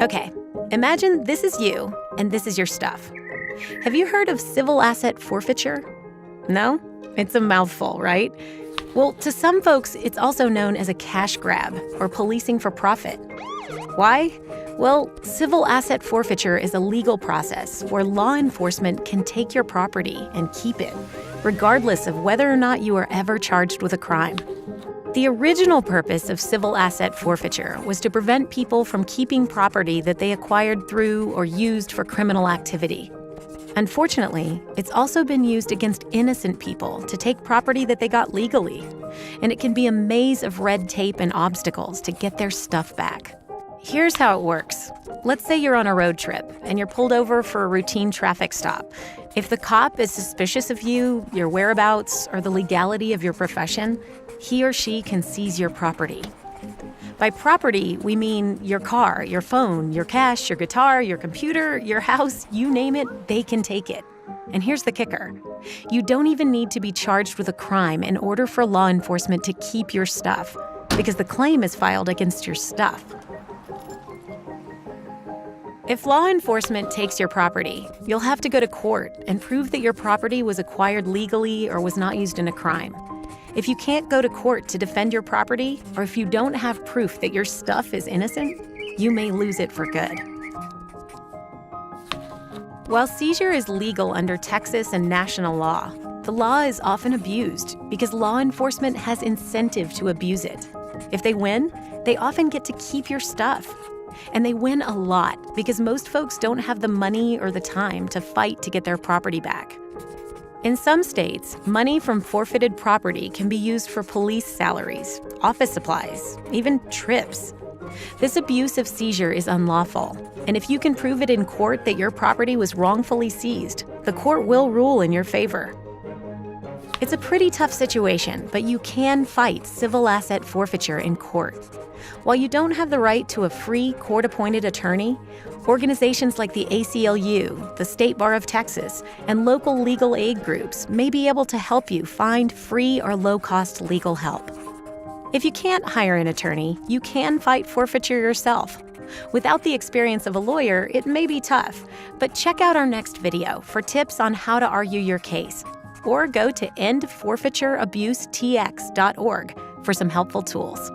Okay, imagine this is you and this is your stuff. Have you heard of civil asset forfeiture? No? It's a mouthful, right? Well, to some folks, it's also known as a cash grab or policing for profit. Why? Well, civil asset forfeiture is a legal process where law enforcement can take your property and keep it, regardless of whether or not you are ever charged with a crime. The original purpose of civil asset forfeiture was to prevent people from keeping property that they acquired through or used for criminal activity. Unfortunately, it's also been used against innocent people to take property that they got legally, and it can be a maze of red tape and obstacles to get their stuff back. Here's how it works. Let's say you're on a road trip and you're pulled over for a routine traffic stop. If the cop is suspicious of you, your whereabouts, or the legality of your profession, he or she can seize your property. By property, we mean your car, your phone, your cash, your guitar, your computer, your house, you name it, they can take it. And here's the kicker. You don't even need to be charged with a crime in order for law enforcement to keep your stuff, because the claim is filed against your stuff. If law enforcement takes your property, you'll have to go to court and prove that your property was acquired legally or was not used in a crime. If you can't go to court to defend your property, or if you don't have proof that your stuff is innocent, you may lose it for good. While seizure is legal under Texas and national law, the law is often abused because law enforcement has incentive to abuse it. If they win, they often get to keep your stuff. And they win a lot because most folks don't have the money or the time to fight to get their property back. In some states, money from forfeited property can be used for police salaries, office supplies, even trips. This abuse of seizure is unlawful, and if you can prove it in court that your property was wrongfully seized, the court will rule in your favor. It's a pretty tough situation, but you can fight civil asset forfeiture in court. While you don't have the right to a free court-appointed attorney, organizations like the ACLU, the State Bar of Texas, and local legal aid groups may be able to help you find free or low-cost legal help. If you can't hire an attorney, you can fight forfeiture yourself. Without the experience of a lawyer, it may be tough, but check out our next video for tips on how to argue your case, or go to endforfeitureabusetx.org for some helpful tools.